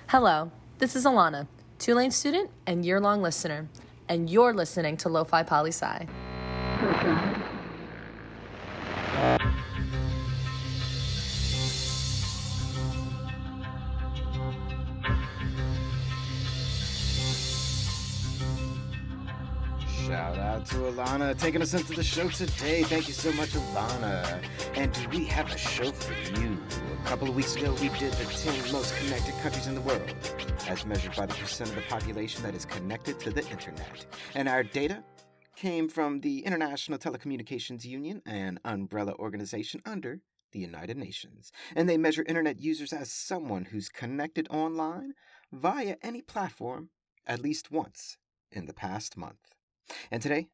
Hello, this is Alana, Tulane student and year-long listener, and you're listening to Lofi Poli Sci. Shout out to Alana taking us into the show today. Thank you so much, Alana. And do we have a show for you? A couple of weeks ago, we did the 10 most connected countries in the world, as measured by the percent of the population that is connected to the internet. And our data came from the International Telecommunications Union, an umbrella organization under the United Nations. And they measure internet users as someone who's connected online via any platform at least once in the past month. And today,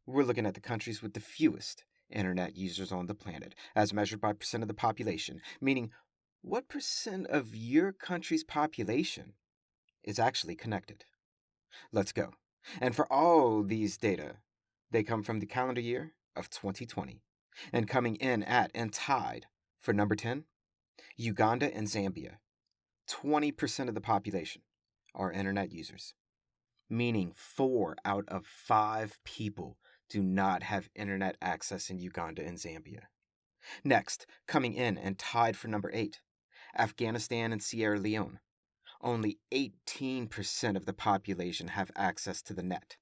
we're looking at the countries with the fewest internet users on the planet, as measured by percent of the population, meaning what percent of your country's population is actually connected. Let's go. And for all these data, they come from the calendar year of 2020. And coming in at and tied for number 10, Uganda and Zambia. 20% of the population are internet users, meaning 4 out of 5 people do not have internet access in Uganda and Zambia. Next, coming in and tied for number 8, Afghanistan and Sierra Leone. Only 18% of the population have access to the net,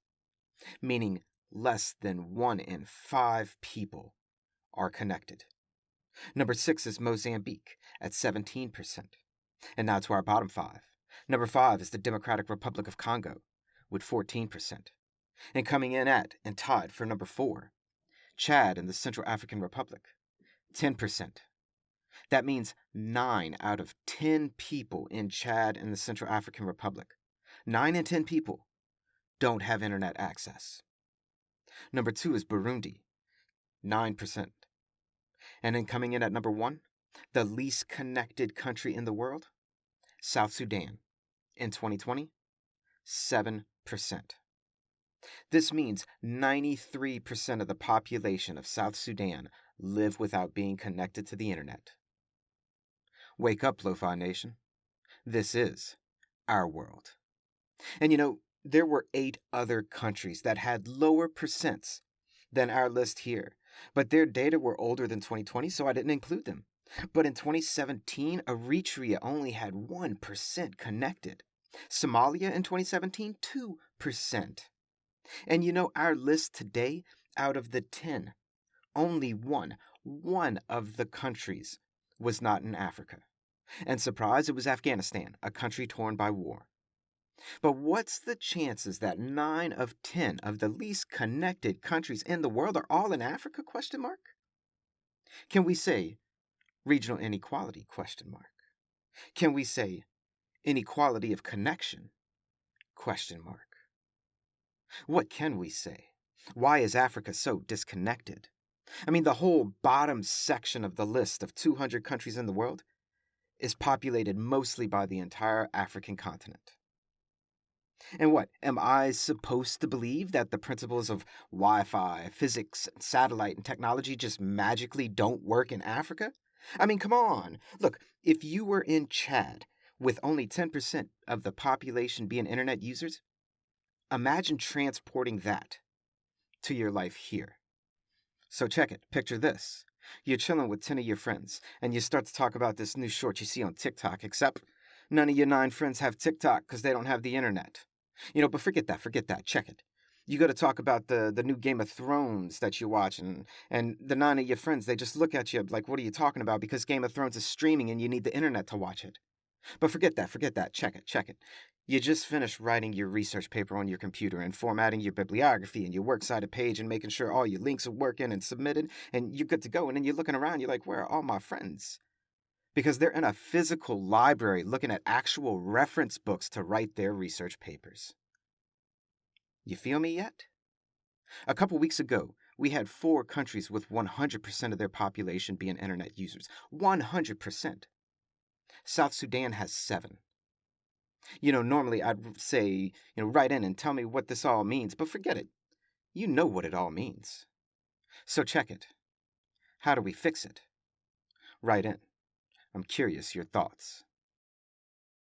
meaning less than 1 in 5 people are connected. Number 6 is Mozambique at 17%. And now to our bottom 5. Number 5 is the Democratic Republic of Congo with 14%. And coming in at and tied for number 4, Chad and the Central African Republic, 10%. That means 9 out of 10 people in Chad and the Central African Republic, 9 in 10 people, don't have internet access. Number 2 is Burundi, 9%. And then coming in at number 1, the least connected country in the world, South Sudan, in 2020, 7%. This means 93% of the population of South Sudan live without being connected to the internet. Wake up, Lo-Fi Nation. This is our world. And there were 8 other countries that had lower percents than our list here, but their data were older than 2020, so I didn't include them. But in 2017, Eritrea only had 1% connected. Somalia in 2017, 2%. And our list today, out of the 10, only one of the countries was not in Africa. And surprise, it was Afghanistan, a country torn by war. But what's the chances that 9 of 10 of the least connected countries in the world are all in Africa? ? Can we say regional inequality? ? Can we say inequality of connection? ? What can we say? Why is Africa so disconnected? I mean, the whole bottom section of the list of 200 countries in the world is populated mostly by the entire African continent. And what, am I supposed to believe that the principles of Wi-Fi, physics, satellite, and technology just magically don't work in Africa? I mean, come on. Look, if you were in Chad with only 10% of the population being internet users, imagine transporting that to your life here. So check it. Picture this. You're chilling with 10 of your friends, and you start to talk about this new short you see on TikTok, except none of your 9 friends have TikTok because they don't have the internet. But forget that. Check it. You go to talk about the new Game of Thrones that you watch, and the 9 of your friends, they just look at you like, what are you talking about? Because Game of Thrones is streaming and you need the internet to watch it. But forget that. Check it. You just finished writing your research paper on your computer and formatting your bibliography and your works cited page and making sure all your links are working and submitted, and you're good to go. And then you're looking around, you're like, where are all my friends? Because they're in a physical library looking at actual reference books to write their research papers. You feel me yet? A couple weeks ago, we had 4 countries with 100% of their population being internet users. 100%. South Sudan has 7. Normally I'd say, write in and tell me what this all means, but forget it. You know what it all means. So check it. How do we fix it? Write in. I'm curious your thoughts.